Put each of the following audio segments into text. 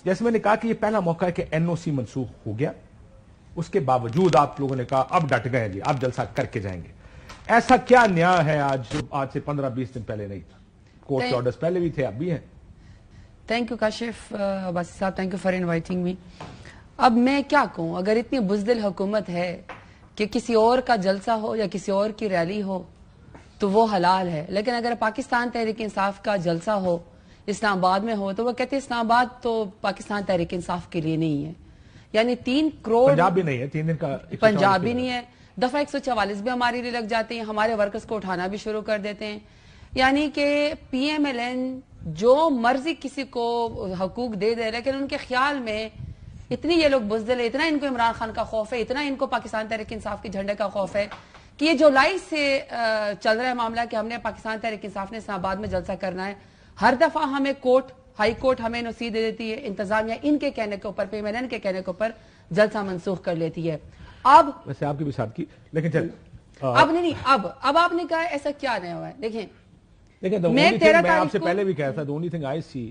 جیسے میں نے کہا کہ یہ پہلا موقع ہے کہ NOC منسوخ ہو گیا، اس کے باوجود آپ لوگوں نے کہا اب ڈٹ گئے جی، اب جلسہ کر کے جائیں گے. ایسا کیا نیا ہے آج جو آج سے 15-20 دن پہلے نہیں تھا؟ کورٹ کے آرڈرز پہلے بھی تھے، اب بھی ہیں. تھینک یو کاشف عباسی صاحب، thank you for inviting me. اب میں کیا کہوں، اگر اتنی بزدل حکومت ہے کہ کسی اور کا جلسہ ہو یا کسی اور کی ریلی ہو تو وہ حلال ہے، لیکن اگر پاکستان تحریک انصاف کا جلسہ ہو اسلام آباد میں ہو تو وہ کہتے ہیں اسلام آباد تو پاکستان تحریک انصاف کے لیے نہیں ہے. یعنی 3 کروڑ پنجاب بھی نہیں ہے، 3 دن کا پنجاب بھی نہیں ہے، دفعہ 144 بھی ہمارے لیے لگ جاتے ہیں، ہمارے ورکرز کو اٹھانا بھی شروع کر دیتے ہیں. یعنی کہ PMLN جو مرضی کسی کو حقوق دے دے، لیکن ان کے خیال میں اتنی یہ لوگ بزدل ہے، اتنا ان کو عمران خان کا خوف ہے، اتنا ان کو پاکستان تحریک انصاف کے جھنڈے کا خوف ہے کہ یہ جولائی سے چل رہا ہے معاملہ کہ ہم نے پاکستان تحریک انصاف نے اسلام آباد میں جلسہ کرنا ہے. ہر دفعہ ہمیں ہائی کورٹ ہمیں نوٹس دے دیتی ہے، انتظامیہ ان کے کہنے کے اوپر، PMLN کے کہنے کے اوپر جلسہ منسوخ کر لیتی ہے. اب ویسے آپ کی بھی ساتھ کی، لیکن چل اب نہیں اب آپ نے کہا ایسا کیا نہیں ہوا ہے. دیکھیں میں آپ سے پہلے بھی کہا تھا، the only thing I see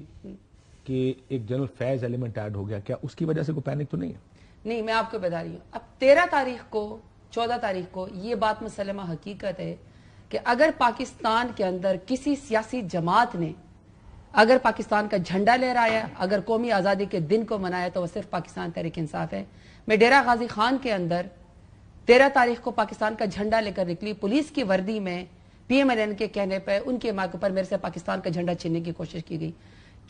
کہ ایک جنرل فیض ایلیمنٹ ایڈ ہو گیا، کیا اس کی وجہ سے کوئی پینک تو نہیں ہے؟ نہیں، میں آپ کو بتا رہی ہوں. اب 13 تاریخ کو 14 تاریخ کو یہ بات مسلمہ حقیقت ہے کہ اگر پاکستان کے اندر کسی سیاسی جماعت نے اگر پاکستان کا جھنڈا لہرایا، اگر قومی آزادی کے دن کو منایا تو وہ صرف پاکستان تحریک انصاف ہے. میں ڈیرہ غازی خان کے اندر 13 تاریخ کو پاکستان کا جھنڈا لے کر نکلی، پولیس کی وردی میں، PMLN کے کہنے پہ ان کے موقع پر میرے سے پاکستان کا جھنڈا چھیننے کی کوشش کی گئی.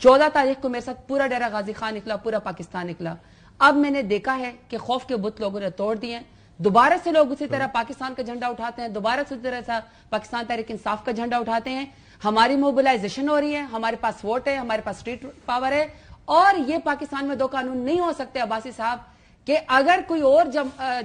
14 تاریخ کو میرے ساتھ پورا ڈیرہ غازی خان نکلا، پورا پاکستان نکلا. اب میں نے دیکھا ہے کہ خوف کے بت لوگوں نے توڑ دیے، دوبارہ سے لوگ اسی طرح پاکستان کا جھنڈا اٹھاتے ہیں، دوبارہ سے اسی طرح سے پاکستان تحریک انصاف کا جھنڈا اٹھاتے ہیں. ہماری موبلائزیشن ہو رہی ہے، ہمارے پاس ووٹ ہے، ہمارے پاس اسٹریٹ پاور ہے. اور یہ پاکستان میں 2 قانون نہیں ہو سکتے عباسی صاحب کہ اگر کوئی اور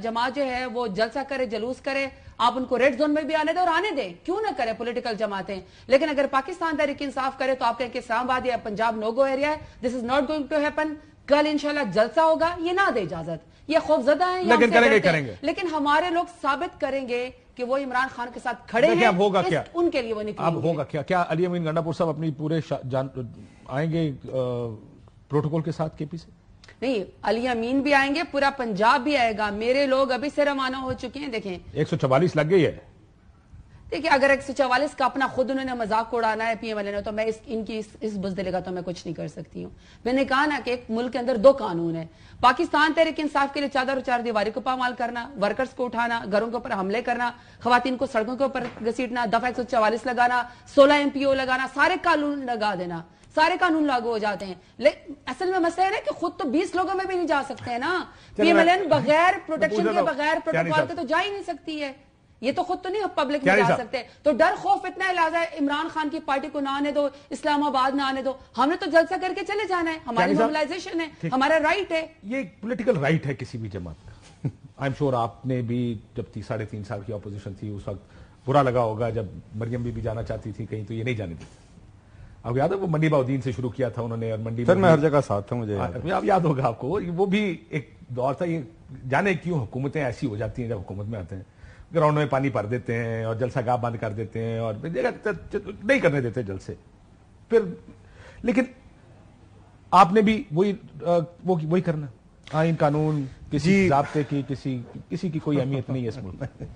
جماعت جو ہے وہ جلسہ کرے، جلوس کرے، آپ ان کو ریڈ زون میں بھی آنے دیں اور آنے دیں، کیوں نہ کرے پولیٹیکل جماعتیں. لیکن اگر پاکستان تحریک انصاف کرے تو آپ کہیں کہ اسلام آباد یا پنجاب نو گو ایریا ہے، this is not going to happen. کل انشاءاللہ جلسہ ہوگا، یہ نہ دے اجازت. یہ خوف زدہ ہیں، لیکن کریں گے، لیکن ہمارے لوگ ثابت کریں گے کہ وہ عمران خان کے ساتھ کھڑے ہیں. اب ہوگا کیا ان کے لیے وہ نکلیں گے. اب ہوگا کیا علی امین گنڈا پور صاحب اپنی پورے آئیں گے پروٹوکول کے ساتھ KP سے؟ نہیں، علی امین بھی آئیں گے، پورا پنجاب بھی آئے گا. میرے لوگ ابھی سے روانہ ہو چکے ہیں. دیکھیں 144 لگ گئی ہے. دیکھیں اگر 144 کا اپنا خود انہوں نے مذاق اڑانا ہے PMLN نے، تو میں ان کی اس بزدلی کا تو میں کچھ نہیں کر سکتی ہوں. میں نے کہا نا کہ ایک ملک کے اندر 2 قانون ہیں. پاکستان تحریک انصاف کے لیے چادر و چار دیواری کو پامال کرنا، ورکرز کو اٹھانا، گھروں کے اوپر حملے کرنا، خواتین کو سڑکوں کے اوپر گھسیٹنا، دفعہ 144 لگانا، 16 MPO لگانا، سارے قانون لگا دینا، سارے قانون لاگو ہو جاتے ہیں. اصل میں مسئلہ ہے کہ خود تو 20 لوگوں میں بھی نہیں جا سکتے ہیں نا. PMLN بغیر پروٹیکشن کے، بغیر پروٹوکول کے تو جا ہی نہیں سکتی ہے. یہ تو خود تو نہیں پبلک میں جا سکتے. تو ڈر خوف اتنا ہے، لہٰذا عمران خان کی پارٹی کو نہ آنے دو، اسلام آباد نہ آنے دو. ہم نے تو جلسہ کر کے چلے جانا ہے، ہماری موبلائزیشن ہے، ہمارا رائٹ ہے. یہ ایک پولیٹیکل رائٹ ہے کسی بھی جماعت کا. آئی ایم شیور آپ نے بھی جب 3.5 سال کی اپوزیشن تھی اس وقت برا لگا ہوگا جب مریم بھی جانا چاہتی تھی کہیں تو یہ نہیں جانے دیتی. آپ یاد ہے وہ منڈی باؤدین سے شروع کیا تھا انہوں نے، اور منڈی میں ہر جگہ ساتھ تھا. مجھے اب یاد ہوگا آپ کو، وہ بھی ایک دور تھا. یہ جانے کیوں حکومتیں ایسی ہو جاتی ہیں جب حکومت میں آتے ہیں، گراؤنڈ میں پانی بھر دیتے ہیں اور جلسہ گاہ بند کر دیتے ہیں اور نہیں کرنے دیتے جلسے. پھر لیکن آپ نے بھی وہی کرنا. آئین قانون کسی ضابطے کی کسی کی کوئی اہمیت نہیں ہے اس ملک میں.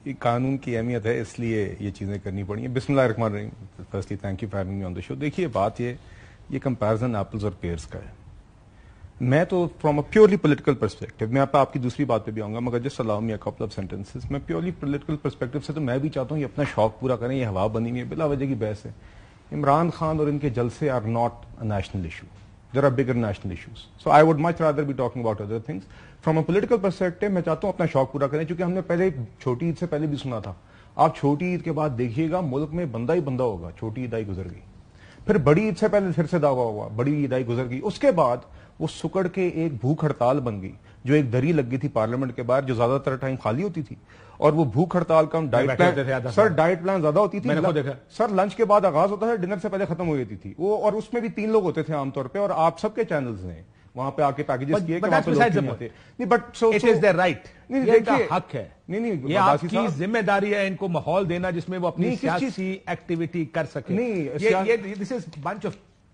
یہ قانون کی اہمیت ہے، اس لیے یہ چیزیں کرنی پڑی ہیں. بسم اللہ الرحمن الرحیم. Firstly thank you for having me on the show. دیکھیے بات یہ کمپیرزن ایپلز اور پیئرز کا ہے. میں تو from a purely political perspective, میں آپ کی دوسری بات پہ بھی آؤں گا، مگر just allow me a couple of sentences. میں پیورلی پولیٹیکل پرسپیکٹو سے تو میں بھی چاہتا ہوں یہ اپنا شوق پورا کریں. یہ ہوا بنی ہوئی ہے، بلا وجہ کی بحث ہے. عمران خان اور ان کے جلسے are not a national issue. There are bigger national issues. So I would much rather be talking about other things. From a political perspective میں چاہتا ہوں اپنا شوق پورا کریں، چونکہ ہم نے پہلے چھوٹی عید سے پہلے بھی سنا تھا. آپ چھوٹی عید کے بعد دیکھیے گا ملک میں بندہ ہی بندہ ہوگا. چھوٹی عید آئی گزر گئی، پھر بڑی عید سے پہلے پھر سے دعویٰ ہوا، بڑی عید آئی گزر گئی. اس کے بعد وہ سکڑ کے ایک بھوک ہڑتال بن گئی، جو ایک دری لگ گئی تھی پارلیمنٹ کے باہر جو زیادہ تر ٹائم خالی ہوتی تھی. اور وہ بھوک ہڑتال کا ڈائٹ پلان زیادہ ہوتی تھی سر. لنچ کے بعد آغاز ہوتا تھا، ڈنر سے پہلے ختم ہو جاتی تھی وہ. اور اس میں بھی 3 لوگ ہوتے تھے عام طور پہ، اور آپ سب کے چینلز نے وہاں پہ آ کے پیکیجز کیے کہ وہاں پہ لوگ نہیں ہوتے. نہیں but so it is there right, یہ کا حق ہے. نہیں یہ آپ کی ذمہ داری ہے ان کو ماحول دینا جس میں وہ اپنی سیاسی ایکٹیویٹی کر سکے. نہیں دس از بنچ آف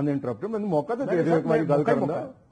ਅਨਇੰਟਰਪਟਡ, ਮੈਨੂੰ ਮੌਕਾ ਤਾਂ ਦੇ ਦਿਓ ਇੱਕ ਵਾਰੀ ਗੱਲ ਕਰਨ ਦਾ।